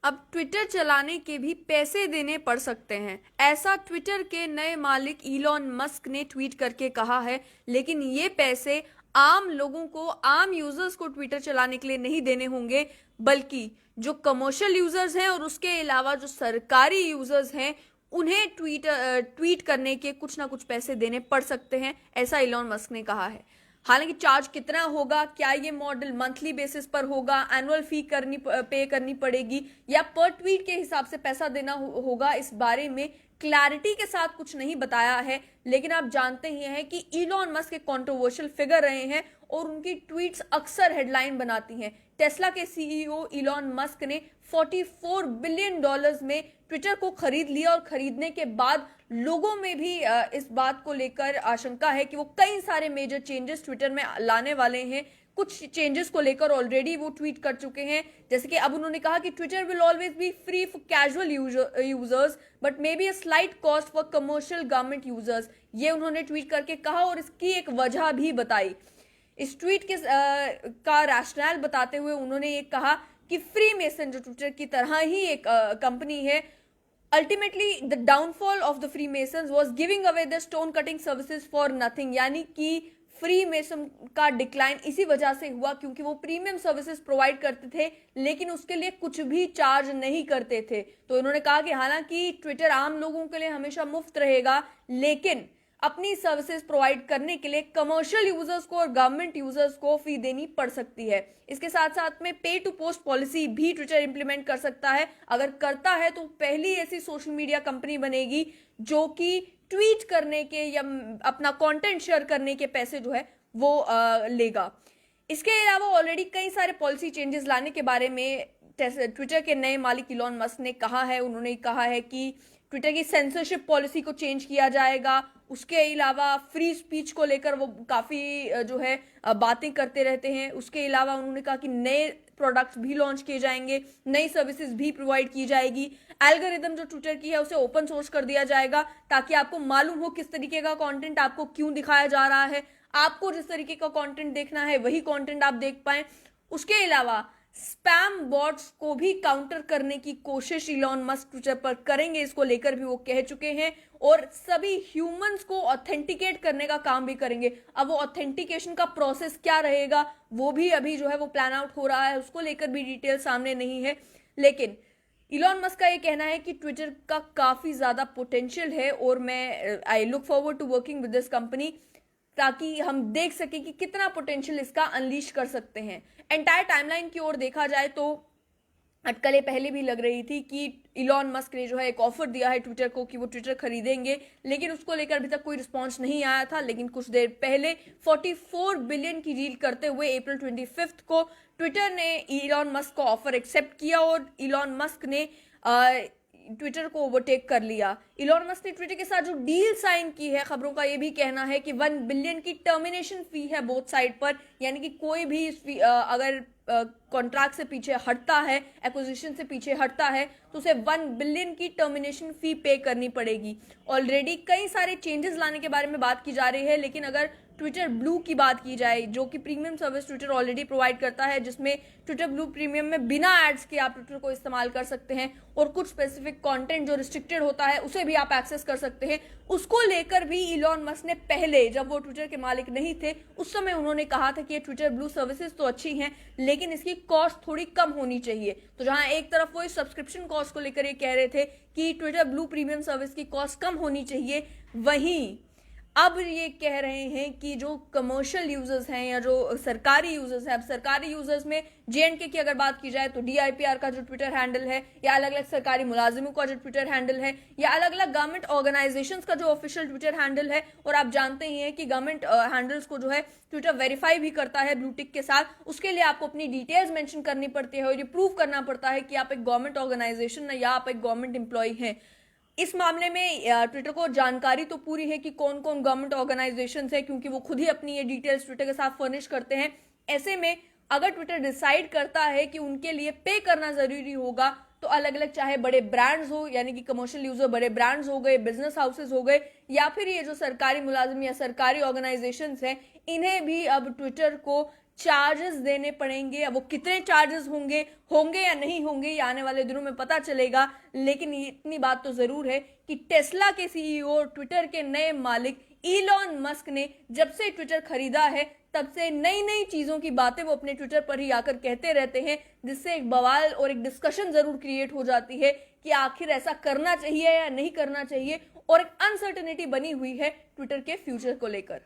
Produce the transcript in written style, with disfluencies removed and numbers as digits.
अब ट्विटर चलाने के भी पैसे देने पड़ सकते हैं, ऐसा ट्विटर के नए मालिक इलॉन मस्क ने ट्वीट करके कहा है। लेकिन ये पैसे आम लोगों को, आम यूजर्स को ट्विटर चलाने के लिए नहीं देने होंगे, बल्कि जो कमर्शियल यूजर्स हैं और उसके अलावा जो सरकारी यूजर्स हैं उन्हें ट्वीट करने के कुछ ना कुछ पैसे देने पड़ सकते हैं, ऐसा इलॉन मस्क ने कहा है। हालांकि चार्ज कितना होगा, क्या ये मॉडल मंथली बेसिस पर होगा, एनुअल फी पे करनी पड़ेगी या पर ट्वीट के हिसाब से पैसा देना होगा, इस बारे में क्लैरिटी के साथ कुछ नहीं बताया है। लेकिन आप जानते ही हैं कि इलॉन मस्क एक कंट्रोवर्शियल फिगर रहे हैं और उनकी ट्वीट्स अक्सर हेडलाइन बनाती हैं। टेस्ला के सीईओ इलॉन मस्क ने $44 बिलियन में ट्विटर को खरीद लिया और खरीदने के बाद लोगों में भी इस बात को लेकर आशंका है कि वो कई सारे मेजर चेंजेस ट्विटर में लाने वाले हैं। कुछ चेंजेस को लेकर ऑलरेडी वो ट्वीट कर चुके हैं, जैसे कि अब उन्होंने कहा कि Twitter will always be free for casual users but may be a slight cost for commercial government users. ये उन्होंने ट्वीट करके कहा और इसकी एक वजह भी बताई। इस ट्वीट के का रैशनल बताते हुए उन्होंने ये कहा कि फ्री मेसन जो ट्विटर की तरह ही एक कंपनी है, ultimately the downfall of the free mason was giving away the stone cutting services for nothing, यानी कि फ्री मेसन का डिक्लाइन इसी वजह से हुआ क्योंकि वो प्रीमियम सर्विसेज प्रोवाइड करते थे लेकिन उसके लिए कुछ भी चार्ज नहीं करते थे। तो उन्होंने कहा कि हालांकि ट्विटर आम लोगों के लिए हमेशा मुफ्त रहेगा, लेकिन अपनी सर्विसेज प्रोवाइड करने के लिए कमर्शियल यूजर्स को और गवर्नमेंट यूजर्स को फी देनी पड़ सकती है। इसके साथ साथ में पे टू पोस्ट पॉलिसी भी ट्विटर इंप्लीमेंट कर सकता है। अगर करता है तो पहली ऐसी सोशल मीडिया कंपनी बनेगी जो कि ट्वीट करने के या अपना कंटेंट शेयर करने के पैसे जो है वो लेगा। इसके अलावा ऑलरेडी कई सारे पॉलिसी चेंजेस लाने के बारे में ट्विटर के नए मालिक इलॉन मस्क ने कहा है। उन्होंने कहा है कि ट्विटर की सेंसरशिप पॉलिसी को चेंज किया जाएगा। उसके अलावा फ्री स्पीच को लेकर वो काफ़ी जो है बातें करते रहते हैं। उसके अलावा उन्होंने कहा कि नए प्रोडक्ट्स भी लॉन्च किए जाएंगे, नई सर्विसेज भी प्रोवाइड की जाएगी। एल्गोरिदम जो ट्विटर की है उसे ओपन सोर्स कर दिया जाएगा ताकि आपको मालूम हो किस तरीके का कंटेंट आपको क्यों दिखाया जा रहा है। आपको जिस तरीके का कंटेंट देखना है वही कंटेंट आप देख पाएं। उसके अलावा स्पैम बॉट्स को भी काउंटर करने की कोशिश इलॉन मस्क ट्विटर पर करेंगे, इसको लेकर भी वो कह चुके हैं। और सभी ह्यूमंस को ऑथेंटिकेट करने का काम भी करेंगे। अब वो ऑथेंटिकेशन का प्रोसेस क्या रहेगा वो भी अभी जो है वो प्लान आउट हो रहा है, उसको लेकर भी डिटेल सामने नहीं है। लेकिन इलॉन मस्क का ये कहना है कि ट्विटर का काफी ज्यादा पोटेंशियल है और मैं I look forward to working with this company, ताकि हम देख सके कि कितना पोटेंशियल इसका अनलीश कर सकते हैं। एंटायर टाइमलाइन की ओर देखा जाए तो अटकलें पहले भी लग रही थी कि इलॉन मस्क ने जो है एक ऑफर दिया है ट्विटर को कि वो ट्विटर खरीदेंगे, लेकिन उसको लेकर अभी तक कोई रिस्पांस नहीं आया था। लेकिन कुछ देर पहले 44 बिलियन की डील करते हुए अप्रैल 25 को ट्विटर ने इलॉन मस्क का ऑफर एक्सेप्ट किया और इलॉन मस्क ने ट्विटर को ओवरटेक कर लिया। इलॉन मस्क ने ट्विटर के साथ जो डील साइन की है, खबरों का ये भी कहना है कि 1 बिलियन की टर्मिनेशन फी है बोथ साइड पर, यानी कि कोई भी अगर कॉन्ट्रैक्ट से पीछे हटता है, एक्विजिशन से पीछे हटता है तो उसे 1 बिलियन की टर्मिनेशन फी पे करनी पड़ेगी। ऑलरेडी कई सारे चेंजेस लाने के बारे में बात की जा रही है, लेकिन अगर ट्विटर ब्लू की बात की जाए जो कि premium service Twitter already provide करता है, जिसमें ट्विटर ब्लू प्रीमियम में बिना एड्स के आप ट्विटर को इस्तेमाल कर सकते हैं और कुछ स्पेसिफिक कंटेंट जो रिस्ट्रिक्टेड होता है उसे भी आप एक्सेस कर सकते हैं। उसको लेकर भी इलॉन मस्क ने पहले, जब वो ट्विटर के मालिक नहीं थे, उस समय उन्होंने कहा था कि ये ट्विटर ब्लू सर्विसेज तो अच्छी हैं लेकिन इसकी कॉस्ट थोड़ी कम होनी चाहिए। तो जहां एक तरफ वो इस सब्सक्रिप्शन कॉस्ट को लेकर ये कह रहे थे कि ट्विटर ब्लू प्रीमियम सर्विस की कॉस्ट कम होनी चाहिए, वहीं अब ये कह रहे हैं कि जो कमर्शियल यूजर्स हैं या जो सरकारी यूजर्स हैं, अब सरकारी यूजर्स में जेएंडके की अगर बात की जाए तो डीआईपीआर का जो ट्विटर हैंडल है, या अलग अलग सरकारी मुलाजिमों का जो ट्विटर हैंडल है, या अलग अलग गवर्नमेंट ऑर्गेनाइजेशंस का जो ऑफिशियल ट्विटर हैंडल है। और आप जानते ही हैं कि गवर्नमेंट हैंडल्स को जो है ट्विटर वेरीफाई भी करता है ब्लू टिक के साथ। उसके लिए आपको अपनी डिटेल्स मेंशन करनी पड़ती है और ये प्रूव करना पड़ता है कि आप एक गवर्नमेंट ऑर्गेनाइजेशन या आप एक गवर्नमेंट एम्प्लॉय हैं। इस मामले में ट्विटर को जानकारी तो पूरी है कि कौन कौन गवर्नमेंट ऑर्गेनाइजेशंस है, क्योंकि वो खुद ही अपनी ये डिटेल्स ट्विटर के साथ फर्निश करते हैं। ऐसे में अगर ट्विटर डिसाइड करता है कि उनके लिए पे करना जरूरी होगा तो अलग अलग, चाहे बड़े ब्रांड्स हो यानी कि कमर्शियल यूजर बड़े ब्रांड्स हो गए, बिजनेस हाउसेज हो गए, या फिर ये जो सरकारी मुलाजिम या सरकारी ऑर्गेनाइजेशंस हैं, इन्हें भी अब ट्विटर को चार्जेस देने पड़ेंगे। अब वो कितने चार्जेस होंगे या नहीं होंगे, ये आने वाले दिनों में पता चलेगा। लेकिन इतनी बात तो जरूर है कि टेस्ला के सीईओ, ट्विटर के नए मालिक इलॉन मस्क ने जब से ट्विटर खरीदा है तब से नई नई चीजों की बातें वो अपने ट्विटर पर ही आकर कहते रहते हैं, जिससे एक बवाल और एक डिस्कशन जरूर क्रिएट हो जाती है कि आखिर ऐसा करना चाहिए या नहीं करना चाहिए, और एक अनसर्टेनिटी बनी हुई है ट्विटर के फ्यूचर को लेकर।